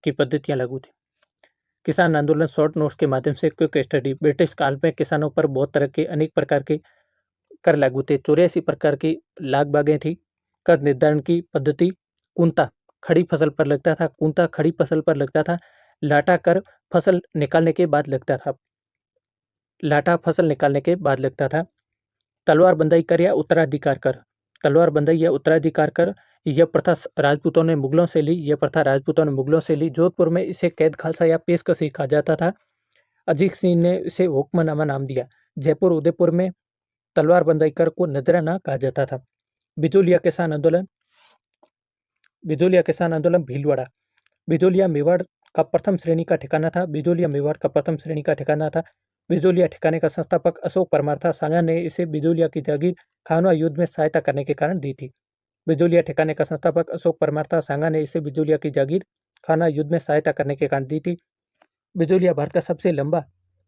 की पद्धतियां लागू थी। किसान आंदोलन शॉर्ट नोट्स के माध्यम से क्विक स्टडी। ब्रिटिश काल में किसानों पर बहुत तरह के अनेक प्रकार के कर लागू थे। 84 प्रकार की लाग बागें थी। कर निर्धारण की पद्धति कुंता खड़ी फसल पर लगता था। कुंता खड़ी फसल पर लगता था। लाटा कर फसल निकालने के बाद लगता था। लाटा फसल निकालने के बाद लगता था। तलवार बंदाई कर या उत्तराधिकार कर। तलवार बंदाई या उत्तराधिकार कर यह प्रथा राजपूतों ने मुगलों से ली। यह प्रथा राजपूतों ने मुगलों से ली। जोधपुर में इसे कैद खालसा या पेशकशी कहा जाता था। अजीत सिंह ने इसे हुक्मनामा नाम दिया। जयपुर उदयपुर में तलवार बंदाई कर को नजराना कहा जाता था। बिजोलिया किसान आंदोलन। बिजोलिया किसान आंदोलन भीलवाड़ा। बिजोलिया मेवाड़ का प्रथम श्रेणी का ठिकाना था। बिजोलिया मेवाड़ का प्रथम श्रेणी का ठिकाना था। बिजोलिया ठिकाने का संस्थापक अशोक परमार था। सांगा ने इसे बिजोलिया की जागीर खानवा युद्ध में सहायता करने के कारण दी थी। बिजोलिया ठिकाने का संस्थापक अशोक परमार था। सांगा ने इसे बिजोलिया की जागीर खानवा युद्ध में सहायता करने के कारण दी थी। बिजोलिया भारत का सबसे लंबा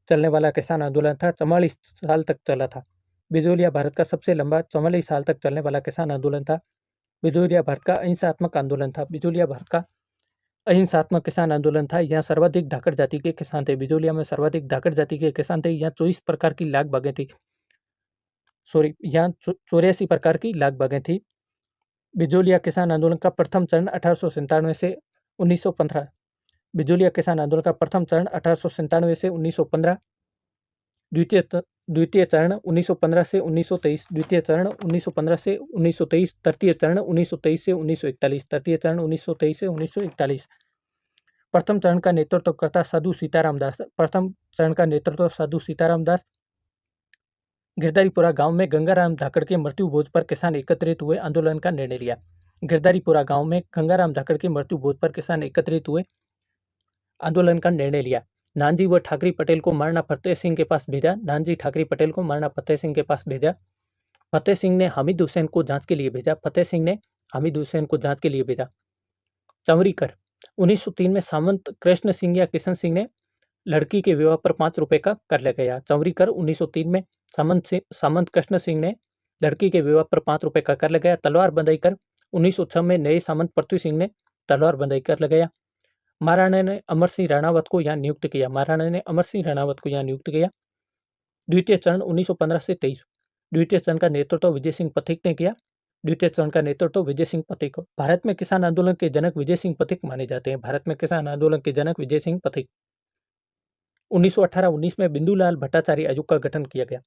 चलने वाला किसान आंदोलन था। 44 साल तक चला था। बिजोलिया भारत का सबसे लंबा 44 साल तक चलने वाला किसान आंदोलन था। बिजोलिया भारत का अहिंसात्मक आंदोलन था। बिजोलिया भारत का अहिंसात्मक किसान आंदोलन था। यहाँ सर्वाधिक धाकड़ जाति के किसान थे। बिजोलिया में सर्वाधिक धाकड़ जाति के किसान थे। यहाँ 24 प्रकार की लाग बागें थी। यहाँ 84 प्रकार की लाग बागें थी। बिजोलिया किसान आंदोलन का प्रथम चरण 1897 से 1915। बिजोलिया किसान आंदोलन का प्रथम चरण 1897 से 1915। द्वितीय चरण 1915 से 1923। द्वितीय चरण 1915 से 1923। तृतीय चरण 1923 से 1941। तृतीय चरण 1923 से 1941। प्रथम चरण का नेतृत्व करता साधु सीताराम दास। प्रथम चरण का नेतृत्व साधु सीताराम दास। गिरधारीपुरा गांव में गंगाराम धाकड़ के मृत्यु भोज पर किसान एकत्रित हुए, आंदोलन का निर्णय लिया। गिरधारीपुरा गांव में गंगाराम धाकड़ के मृत्यु भोज पर किसान एकत्रित हुए, आंदोलन का निर्णय लिया। नानजी व ठाकरी पटेल को मारना फतेह सिंह के पास भेजा। नानजी ठाकरी पटेल को मारना फतेह सिंह के पास भेजा। फतेह सिंह ने हामिद हुसैन को जांच के लिए भेजा। फतेह सिंह ने हामिद हुसैन को जांच के लिए भेजा। चंवरी कर 1903 में सामंत कृष्ण सिंह या किशन सिंह ने लड़की के विवाह पर 5 रुपए का कर लगाया। चंवरी कर 1903 में सामंत कृष्ण सिंह ने लड़की के विवाह पर 5 रुपए का कर लगाया। तलवार बंदाई कर 1906 में नए सामंत पृथ्वी सिंह ने तलवार बंदाई कर लगाया। महाराणा ने अमर सिंह राणावत को यहाँ नियुक्त किया। महाराणा ने अमर सिंह राणावत को यहाँ नियुक्त किया। द्वितीय चरण 1915 से 23। द्वितीय चरण का नेतृत्व विजय सिंह पथिक ने किया। द्वितीय चरण का नेतृत्व विजय सिंह पथिक। भारत में किसान आंदोलन के जनक विजय सिंह पथिक माने जाते हैं। भारत में किसान आंदोलन के जनक विजय सिंह पथिक। 1918-19 में बिंदुलाल भट्टाचार्य आयोग का गठन किया गया।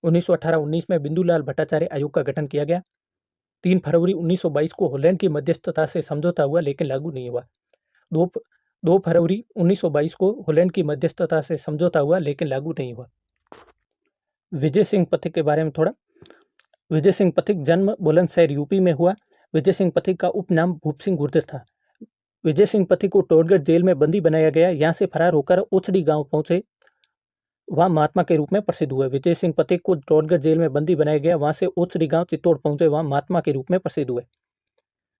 1918-19 में बिंदुलाल भट्टाचार्य आयोग का गठन किया गया। 3 फरवरी 1922 को हॉलैंड की मध्यस्थता से समझौता हुआ लेकिन लागू नहीं हुआ। 2 फरवरी 1922 को हॉलैंड की मध्यस्थता से समझौता हुआ लेकिन लागू नहीं हुआ। विजय सिंह पथिक के बारे में थोड़ा। विजय सिंह पथिक जन्म बुलंदशहर यूपी में हुआ। विजय सिंह पथिक का उपनाम भूप सिंह गुर्जर था। विजय सिंह पथिक को टोडगढ़ जेल में बंदी बनाया गया। यहाँ से फरार होकर ओछड़ी गांव पहुंचे, वहां महात्मा के रूप में प्रसिद्ध हुए। विजय सिंह पथिक को टोडगढ़ जेल में बंदी बनाया गया। वहां से ओछड़ी गांव चित्तौड़ पहुंचे, वहां महात्मा के रूप में प्रसिद्ध हुए।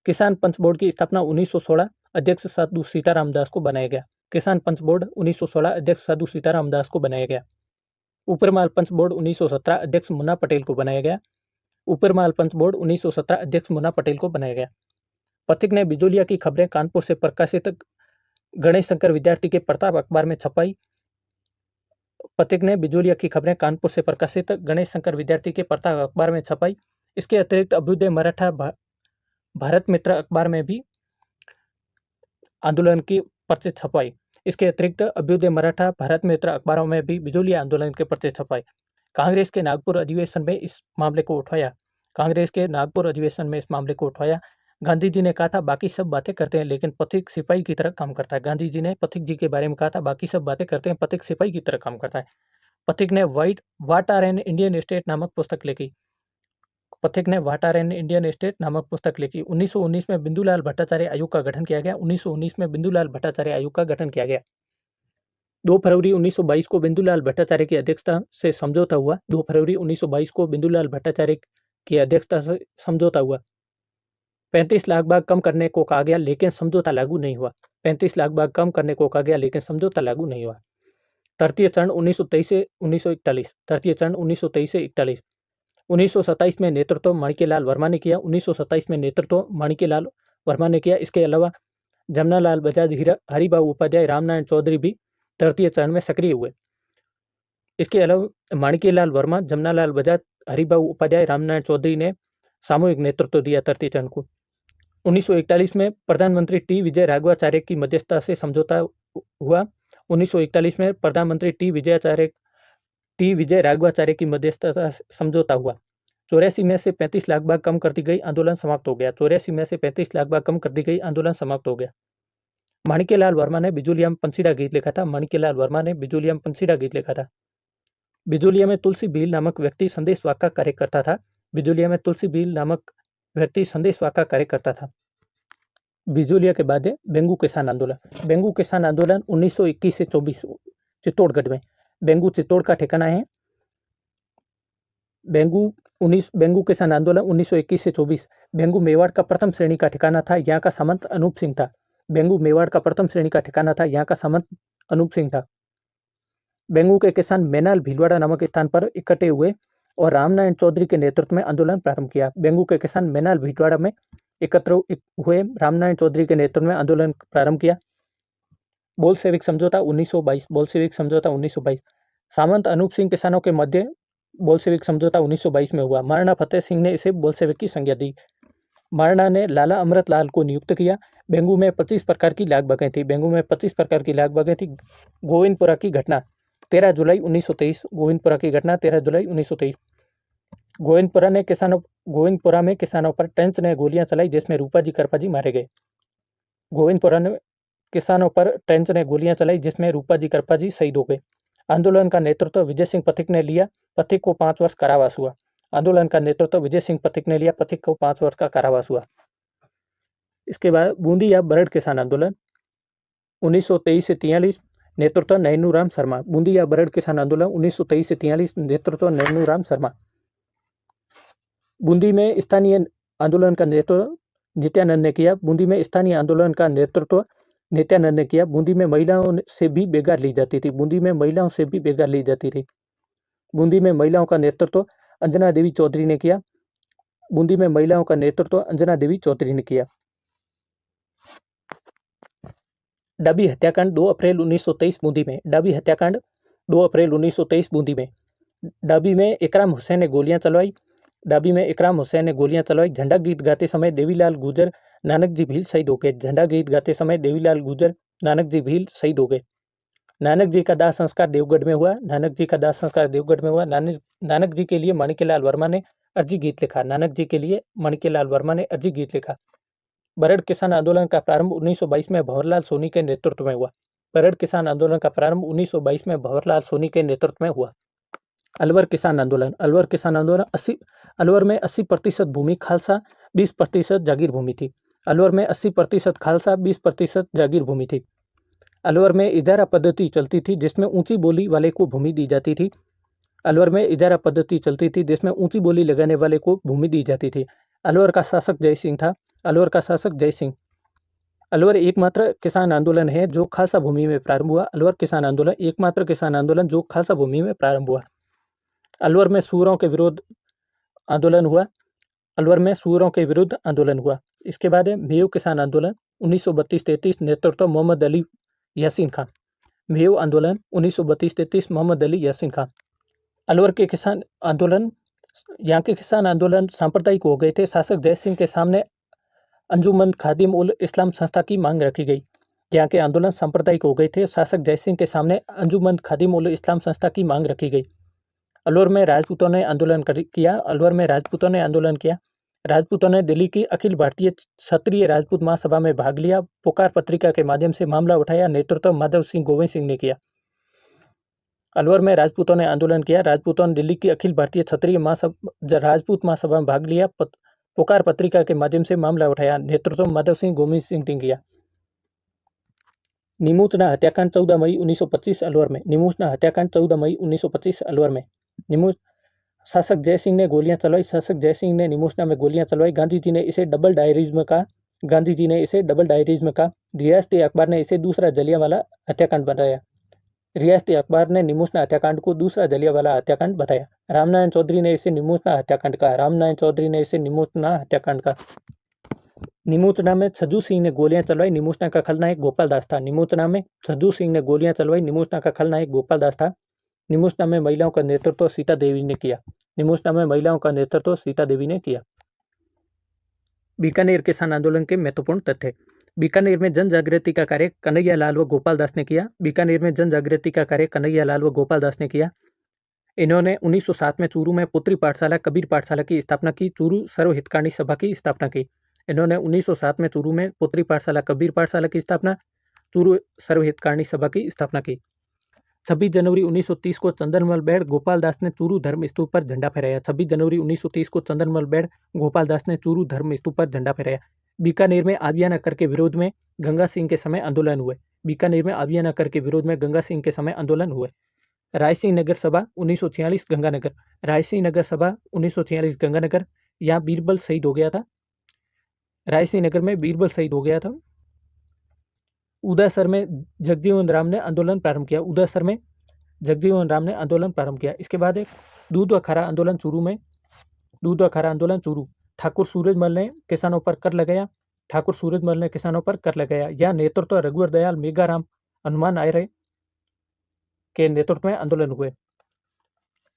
किसान पंच बोर्ड की स्थापना 1916 अध्यक्ष साधु सीताराम दास को बनाया गया। किसान पंच बोर्ड 1916 अध्यक्ष साधु सीताराम दास को बनाया गया। ऊपरमाल पंच बोर्ड 1917 अध्यक्ष मुन्ना पटेल को बनाया गया। ऊपरमाल पंच बोर्ड 1917 अध्यक्ष मुन्ना पटेल को बनाया गया। पथिक ने बिजोलिया की खबरें कानपुर से प्रकाशित गणेश शंकर विद्यार्थी के प्रताप अखबार में छपाई। पथिक ने बिजोलिया की खबरें कानपुर से प्रकाशित गणेश शंकर विद्यार्थी के प्रताप अखबार में छपाई। इसके अतिरिक्त अभ्युदय मराठा भारत मित्र अखबार में भी आंदोलन की पर्चे छपाई। इसके अतिरिक्त अभ्युदय मराठा भारत मित्र अखबारों में भी बिजोलिया आंदोलन के पर्चे छपाए। कांग्रेस के नागपुर अधिवेशन में इस मामले को उठाया। कांग्रेस के नागपुर अधिवेशन में इस मामले को उठाया। गांधी जी ने कहा था बाकी सब बातें करते हैं लेकिन पथिक सिपाही की तरह काम करता है। गांधी जी ने पथिक जी के बारे में कहा था बाकी सब बातें करते हैं, पथिक सिपाही की तरह काम करता है। पथिक ने what are an Indian state नामक पुस्तक लिखी। पथिक ने what are an Indian state नामक पुस्तक लिखी। 1919 में बिंदुलाल भट्टाचार्य आयोग का गठन किया गया। 1919 में बिंदुलाल भट्टाचार्य आयोग का गठन किया गया। 2 फरवरी 1922 को बिंदुलाल भट्टाचार्य की अध्यक्षता से समझौता हुआ। 2 फरवरी 1922 को बिंदुलाल भट्टाचार्य की अध्यक्षता से समझौता हुआ। 35 लाख बाग कम करने को कहा गया लेकिन समझौता लागू नहीं हुआ। 35 लाख बाग कम करने को कहा गया लेकिन समझौता लागू नहीं हुआ। तृतीय चरण 1923 से 1941। तृतीय चरण 1923 से 41। 1927 में नेतृत्व माणिक्यलाल वर्मा ने किया। 1927 में नेतृत्व माणिक्यलाल वर्मा ने किया। इसके अलावा जमनालाल बजाज, हरिबाबू उपाध्याय, रामनारायण चौधरी भी तृतीय चरण में सक्रिय हुए। इसके अलावा माणिक्यलाल वर्मा, जमनालाल बजाज, हरिबाबू उपाध्याय, रामनारायण चौधरी ने सामूहिक नेतृत्व दिया तृतीय चरण को। 1941 में प्रधानमंत्री टी विजय राघवाचार्य की मध्यस्थता से समझौता हुआ। 1941 में प्रधानमंत्री टी विजय राघवाचार्य की मध्यस्थता से समझौता हुआ। 84 में से 35 लाख बाग कम कर दी गई, आंदोलन समाप्त हो गया। 84 में से 35 लाख बाग कम कर दी गई, आंदोलन समाप्त हो गया। माणिक्यलाल वर्मा ने बिजुलिया में पंसीड़ा गीत लिखा था। माणिक्यलाल वर्मा ने बिजुलिया में पंसीड़ा गीत लिखा था। बिजुलिया में तुलसी भील नामक व्यक्ति संदेश वाक का कार्य करता था। बिजुलिया में तुलसी भील नामक व्यक्ति संदेश वाक का कार्य करता था। बिजुलिया के बाद बेंगू किसान आंदोलन। बेंगू किसान आंदोलन 1921 से 24 चित्तौड़गढ़ में। बेंगू चित्तौड़ का ठिकाना है। बेंगू किसान आंदोलन 1921 से 24। बेंगू मेवाड़ का प्रथम श्रेणी का ठिकाना था। यहाँ का सामंत अनूप सिंह था। बेंगू मेवाड़ का प्रथम श्रेणी का ठिकाना था। यहाँ का सामंत अनूप सिंह था। बेंगू के किसान मैनाल भीलवाड़ा नामक स्थान पर इकट्ठे हुए और रामनारायण चौधरी के नेतृत्व में आंदोलन प्रारंभ किया। बेंगू के किसान मैनाल भीलवाड़ा में एकत्र हुए, रामनारायण चौधरी के नेतृत्व में आंदोलन प्रारंभ किया। बोल्शेविक समझौता 1922। बोल्शेविक समझौता 1922। सामंत अनूप सिंह किसानों के मध्य बोल्शेविक समझौता 1922 में हुआ। महाराणा फतेह सिंह ने इसे बोल्शेविक की संज्ञा दी। महाराणा ने लाला अमृतलाल को नियुक्त किया। बेंगू में 25 प्रकार की लाग बागें थी। बेंगू में 25 प्रकार की लाग बागें थी। गोविंदपुरा की घटना 13 जुलाई 1923। गोविंदपुरा की घटना 13 जुलाई 1923। गोविंदपुरा में किसानों पर ट्रेंच ने गोलियां चलाई, जिसमें रूपाजी करपाजी मारे गए। गोविंदपुरा में किसानों पर ट्रेंच ने गोलियां चलाई, जिसमें रूपाजी करपाजी शहीद हो गए। आंदोलन का नेतृत्व विजय सिंह पथिक ने लिया। पथिक को 5 वर्ष कारावास हुआ। आंदोलन का नेतृत्व विजय सिंह पथिक ने लिया। पथिक को 5 वर्ष का कारावास हुआ। इसके बाद बूंदी या बरड़ किसान आंदोलन 1923 से 43। नेतृत्व नैनूराम शर्मा। बूंदी या बरड़ किसान आंदोलन 1923 से 43। नेतृत्व नैनूराम शर्मा। बूंदी में स्थानीय आंदोलन का नेतृत्व नित्यानंद ने किया। बूंदी में स्थानीय आंदोलन का नेतृत्व नित्यानंद ने किया। बूंदी में महिलाओं से भी बेगार ली जाती थी। बूंदी में महिलाओं से भी बेगार ली जाती थी। बूंदी में महिलाओं का नेतृत्व अंजना देवी चौधरी ने किया। बूंदी में महिलाओं का नेतृत्व अंजना देवी चौधरी ने किया। डाबी हत्याकांड 2 अप्रैल 1923 बूंदी में। डाबी हत्याकांड 2 अप्रैल 1923 बूंदी में। डाबी में इकराम हुसैन ने गोलियां चलवाई। डाबी में इकराम हुसैन ने गोलियां चलवाई। झंडा गीत गाते समय देवीलाल गुजर, नानक जी भील शहीद हो गए। झंडा गीत गाते समय देवीलाल गुजर, नानक जी भील शहीद हो गए। नानक जी का दाह संस्कार देवगढ़ में हुआ। नानक जी का दाह संस्कार देवगढ़ में हुआ। नानक जी के लिए माणिक्यलाल वर्मा ने अर्जी गीत लिखा। नानक जी के लिए माणिक्यलाल वर्मा ने अर्जी गीत लिखा। बरड़ किसान आंदोलन का प्रारंभ 1922 में भंवरलाल सोनी के नेतृत्व में हुआ। बरड़ किसान आंदोलन का प्रारंभ 1922 में भंवरलाल सोनी के नेतृत्व में हुआ। अलवर किसान आंदोलन। अलवर किसान आंदोलन अलवर में 80% भूमि खालसा, 20% जागीर भूमि थी। अलवर में 80% खालसा, 20% जागीर भूमि थी। अलवर में इजारा पद्धति चलती थी, जिसमें ऊंची बोली वाले को भूमि दी जाती थी। अलवर में इजारा पद्धति चलती थी, जिसमें ऊंची बोली लगाने वाले को भूमि दी जाती थी। अलवर का शासक जय सिंह था। अलवर का शासक जय सिंह। अलवर एकमात्र किसान आंदोलन है जो खालसा भूमि में प्रारंभ हुआ। अलवर किसान आंदोलन एकमात्र किसान आंदोलन जो खालसा भूमि में प्रारंभ हुआ। अलवर में सूरों के विरोध आंदोलन हुआ। अलवर में सूरों के विरुद्ध आंदोलन हुआ। इसके बाद मेयो किसान आंदोलन 1932-33। नेतृत्व मोहम्मद अली यासीन खान। मेयो आंदोलन 1932-33। मोहम्मद अली यासीन खान। अलवर के किसान आंदोलन, यहाँ के किसान आंदोलन सांप्रदायिक हो गए थे। शासक जय सिंह के सामने अंजुमन खादिम उल इस्लाम संस्था की मांग रखी गई। यहाँ के आंदोलन सांप्रदायिक हो गए थे। शासक जय सिंह के सामने अंजुमन खादिम उल इस्लाम संस्था की मांग रखी गई। अलवर में राजपूतों ने आंदोलन किया। अलवर में राजपूतों ने आंदोलन किया। राजपूतों ने दिल्ली की अखिल भारतीय क्षत्रिय राजपूत महासभा में भाग लिया। पुकार पत्रिका के माध्यम से मामला उठाया। नेतृत्व माधव सिंह गोविंद सिंह ने किया। अलवर में राजपूतों ने आंदोलन किया। राजपूतों ने दिल्ली की अखिल भारतीय क्षत्रिय राजपूत महासभा में भाग लिया। पुकार पत्रिका के माध्यम से मामला उठाया। नेतृत्व माधव सिंह गोविंद सिंह ने किया। निमूचना हत्याकांड 14 मई 1925 अलवर में। निमूचना हत्याकांड 14 मई 1925 अलवर में। शासक जय सिंह ने गोलियां चलवाई। शासक जय सिंह ने निमूचना में गोलियां चलवाई। गांधी जी ने इसे डबल डायरिज्म कहा। गांधी जी ने इसे डबल डायरिज्म कहा। रियासती अखबार ने इसे दूसरा जलियांवाला हत्याकांड बताया। रियासती अखबार ने निमूचना हत्याकांड को दूसरा जलियांवाला हत्याकांड बताया। रामनारायण चौधरी ने इसे निमूचना हत्याकांड कहा। रामनारायण चौधरी ने इसे निमूचना हत्याकांड कहा। निमोचना में छज्जू सिंह ने गोलियां चलवाई, निमोचना का खलनायक गोपाल दास था। निमोचना में छज्जू सिंह ने गोलियां चलवाई, निमोचना का खलनायक गोपाल दास था। निमोचना में महिलाओं का नेतृत्व सीता देवी ने किया। निमोचना में महिलाओं का नेतृत्व सीता देवी ने किया। बीकानेर किसान आंदोलन के महत्वपूर्ण तथ्य। बीकानेर में जन जागृति का कार्य कन्हैया लाल व गोपाल दास ने किया। बीकानेर में जन जागृति का कार्य कन्हैया लाल व गोपाल दास ने किया। इन्होंने 1907 में चूरू में पुत्री पाठशाला कबीर पाठशाला की स्थापना की। चूरू सर्वहितकारी सभा की स्थापना की। इन्होंने 1907 में चूरू में पुत्री पाठशाला कबीर पाठशाला की स्थापना, चूरू सर्वहितकारी सभा की स्थापना की। 26 जनवरी 1930 को चंदनमल बेड़ गोपाल दास ने चूरू धर्म स्तूप पर झंडा फहराया। 26 जनवरी 1930 को चंदनमल बेड़ गोपाल दास ने चूरू धर्म स्तूप पर झंडा फहराया। बीकानेर में आबियाना कर के विरोध में गंगा सिंह के समय आंदोलन हुए। बीकानेर में आबियाना कर के विरोध में गंगा सिंह के समय आंदोलन हुए। रायसिंह नगर सभा 1946 गंगानगर। रायसिंह नगर सभा 1946 गंगानगर। यहाँ बीरबल शहीद हो गया था। रायसिंह नगर में बीरबल शहीद हो गया था। उदयसर में जगजीवन राम ने आंदोलन प्रारंभ किया। उदयसर में जगजीवन राम ने आंदोलन प्रारंभ किया। इसके बाद एक दूध व खारा आंदोलन चूरू में। दूध व खारा आंदोलन चूरू। ठाकुर सूरजमल ने किसानों पर कर लगाया। ठाकुर सूरजमल ने किसानों पर कर लगाया। यह नेतृत्व रघुवर दयाल मेघाराम हनुमान आर्य के नेतृत्व में आंदोलन हुए।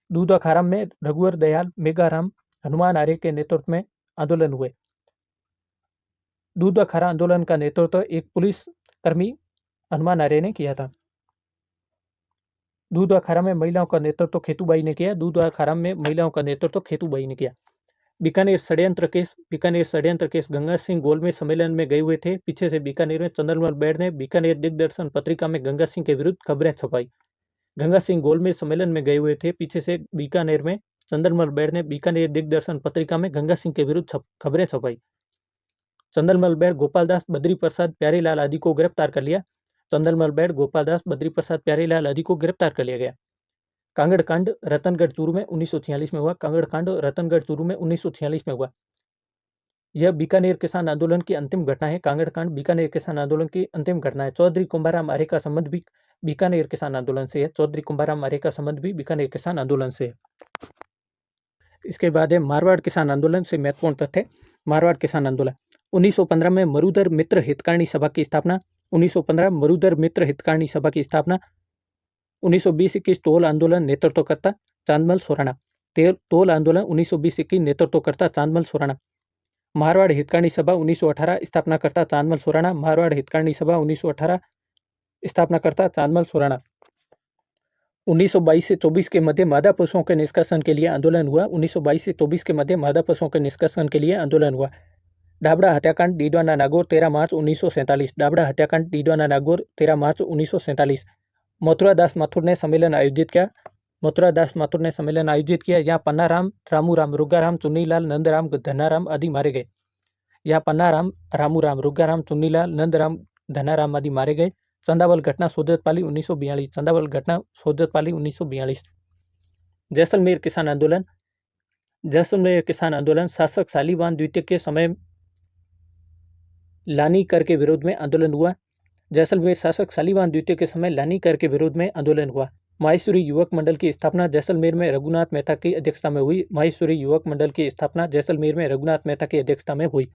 दूध व खारा में रघुवर दयाल मेघाराम हनुमान आर्य के नेतृत्व में आंदोलन हुए। दूध व खारा आंदोलन का नेतृत्व एक पुलिस कर्मी हनुमान आर्य ने किया था। दूध व खारा में महिलाओं का नेतृत्व खेतूबाई ने किया। दूध व खारा में महिलाओं का नेतृत्व खेतूबाई ने किया। बीकानेर षड्यंत्र केस। बीकानेर षड्यंत्र केस गंगा सिंह गोलमेज सम्मेलन में गए हुए थे। पीछे से बीकानेर में चंद्रमल बेड़ ने बीकानेर दिग्दर्शन पत्रिका में गंगा सिंह के विरुद्ध खबरें छपाई। गंगा सिंह गोलमेज सम्मेलन में गए हुए थे। पीछे से बीकानेर में चंद्रमल बेड़ ने बीकानेर दिग्दर्शन पत्रिका में गंगा सिंह के विरुद्ध खबरें छपाई। चंद्रमल बेड़ गोपाल दास बद्री प्रसाद प्यारेलाल आदि को गिरफ्तार कर लिया। चंद्रमल बेड़ गोपाल दास बद्री प्रसाद प्यारेलाल आदि को गिरफ्तार कर लिया गया। कांगड़ कांड रतनगढ़ चूरू में 1946 में हुआ। कांगड़ कांड रतनगढ़ चूरू में 1946 में हुआ। यह बीकानेर किसान आंदोलन की अंतिम घटना है। कांगड़ कांड बीकानेर किसान आंदोलन की अंतिम घटना है। चौधरी कुंभाराम आर्य का संबंध भी बीकानेर किसान आंदोलन से है। चौधरी कुंभाराम आर्य का संबंध भी बीकानेर किसान आंदोलन से है। इसके बाद है मारवाड़ किसान आंदोलन से महत्वपूर्ण तथ्य। मारवाड़ किसान आंदोलन 1915 में मरुधर मित्र हितकारिणी सभा की स्थापना। 1915 मरुधर मित्र हितकारिणी सभा की स्थापना। 1920-21 तोल आंदोलन नेतृत्वकर्ता चांदमल सोराणा। तोल आंदोलन 1920-21 नेतृत्वकर्ता चांदमल सोराणा। मारवाड़ हितकारिणी सभा 1918 स्थापनाकर्ता चांदमल सोराणा। मारवाड़ हितकारिणी सभा 1918 स्थापनाकर्ता चांदमल सोराणा। 1922 से 24 के मध्य मादा पशुओं के निष्कासन के लिए आंदोलन हुआ। 1922 से 24 के मध्य मादा पशुओं के निष्कासन के लिए आंदोलन हुआ। डाबड़ा हत्याकांड डीडवाना नागौर 13 मार्च 1947। डाबड़ा हत्याकांड डीडवाना नागौर 13 मार्च 1947। मथुरा दास माथुर ने सम्मेलन आयोजित किया। मथुरा दास माथुर ने सम्मेलन आयोजित किया। यहाँ पन्नाराम, रामूराम, रुगाराम, चुन्नीलाल, नंदराम, धनाराम आदि मारे गए। यहाँ पन्नाराम, रामूराम, रुगाराम, चुन्नीलाल, नंदराम, धनाराम आदि मारे गए। चंदावल घटना सोजतपाली 1942। चंदावल घटना सोजतपाली 1942। जैसलमेर किसान आंदोलन। जैसलमेर किसान आंदोलन शासक शालीवाहन द्वितीय के समय लानी कर के विरोध में आंदोलन हुआ। जैसलमेर शासक शालीवाहन द्वितीय के समय लानी कर के विरोध में आंदोलन हुआ। माहेश्वरी युवक मंडल की स्थापना जैसलमेर में रघुनाथ मेहता की अध्यक्षता में हुई। माहेश्वरी युवक मंडल की स्थापना जैसलमेर में रघुनाथ मेहता की अध्यक्षता में हुई।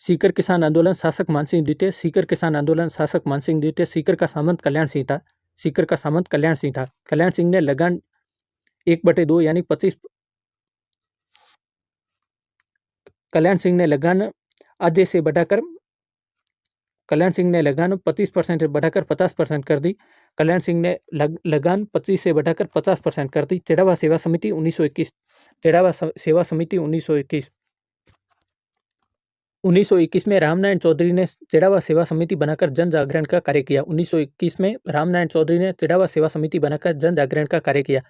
सीकर किसान आंदोलन शासक मानसिंह द्वितीय। सीकर किसान आंदोलन शासक मानसिंह द्वितीय। सीकर का सामंत कल्याण सिंह था। सीकर का सामंत कल्याण सिंह था। कल्याण सिंह ने लगान 1/2 यानी 25। कल्याण सिंह ने लगान आधे से बढ़ाकर कल्याण सिंह ने लगान 25% से बढ़ाकर 50% कर दी। कल्याण सिंह ने लगान 25 से बढ़ाकर 50% कर दी। चेड़ावा सेवा समिति 1921। चेड़ावा सेवा समिति 1921। 1921 में रामनारायण चौधरी ने चेड़ावा सेवा समिति बनाकर जन जागरण का कार्य किया। 1921 में रामनारायण चौधरी ने चेड़ावा सेवा समिति बनाकर जन जागरण का कार्य किया।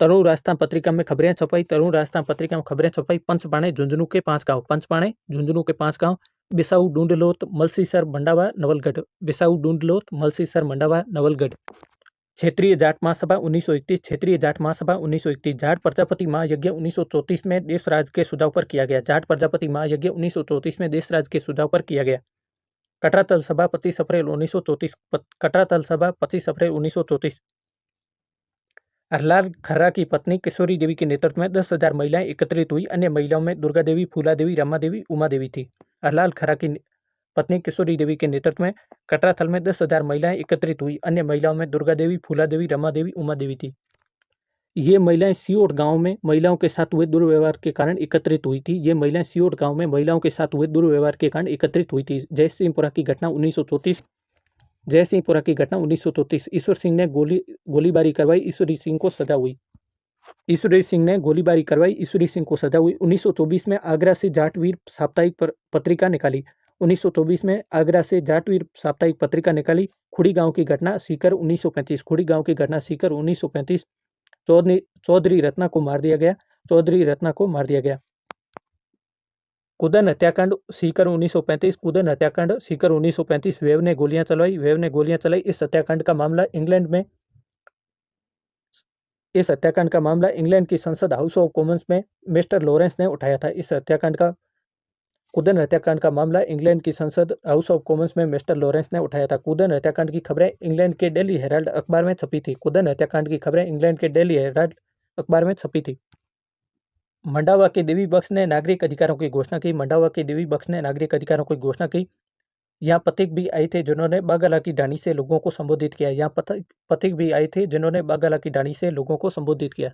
तरुण राजस्थान पत्रिका में खबरें छपाई। तरुण राजस्थान पत्रिका में खबरें छपाई। पंचपाणे झुंझुनू के 5 गांव। पंचपाणे झुंझुनू के 5 गांव। बिसाऊ डूंडलोत मलसीसर मंडावा नवलगढ़। बिसाऊ डूंडलोत मलसीसर मंडावा नवलगढ़। क्षेत्रीय जाट महासभा 1931। क्षेत्रीय जाट महासभा 1931। जाट प्रजापति महायज्ञ 1934 में देश राज्य के सुझाव पर किया गया। जाट प्रजापति महायज्ञ 1934 में देश राज्य के सुझाव पर किया गया। कटरातल सभा 25 अप्रैल 1934। कटरातल सभा 25 अप्रैल 1934। हरलाल खर्रा की पत्नी किशोरी देवी के नेतृत्व में 10,000 महिलाएं एकत्रित हुई। अन्य महिलाओं में दुर्गा देवी, फूला देवी, रमा देवी, उमा देवी थी। हरलाल खर्रा की पत्नी किशोरी देवी के नेतृत्व में कटराथल में 10,000 महिलाएं एकत्रित हुई। अन्य महिलाओं में दुर्गा देवी, फूला देवी, रमा देवी, उमा देवी थी। ये महिलाएं सियोट गांव में महिलाओं के साथ हुए दुर्व्यवहार के कारण एकत्रित हुई थी। ये महिलाएं सियोट गांव में महिलाओं के साथ हुए दुर्व्यवहार के कारण एकत्रित हुई थी। जयसिंहपुरा की घटना 1934। ईश्वर सिंह ने गोलीबारी करवाई, ईश्वरी सिंह को सजा हुई। ईश्वरी सिंह ने गोलीबारी करवाई, ईश्वरी सिंह को सजा हुई। 1924 में आगरा से जाटवीर साप्ताहिक पत्रिका निकाली। 1924 में आगरा से जाटवीर साप्ताहिक पत्रिका निकाली। खुड़ी गांव की घटना सीकर 1935। खुड़ी गांव की घटना सीकर 1935। चौधरी रत्ना को मार दिया गया। चौधरी रत्ना को मार दिया गया। कुदन हत्याकांड सीकर 1935। कुदन हत्याकांड सीकर 1935। वेव ने गोलियां चलाई। इस हत्याकांड का मामला इंग्लैंड की संसद हाउस ऑफ कॉमन्स में मिस्टर लॉरेंस ने उठाया था। कुदन हत्याकांड का मामला इंग्लैंड की संसद हाउस ऑफ कॉमन्स में मिस्टर लॉरेंस ने उठाया था। कुदन हत्याकांड की खबरें इंग्लैंड के डेली हेराल्ड अखबार में छपी थी। कुदन हत्याकांड की खबरें इंग्लैंड के डेली हेराल्ड अखबार में छपी थी। मंडावा के देवी बख्श ने नागरिक अधिकारों की घोषणा की। मंडावा के देवी बख्श ने नागरिक अधिकारों की घोषणा की। यहाँ पथिक भी आए थे जिन्होंने बागला की ढाणी से लोगों को संबोधित किया। यहाँ पथिक भी आए थे जिन्होंने बागला की ढाणी से लोगों को संबोधित किया।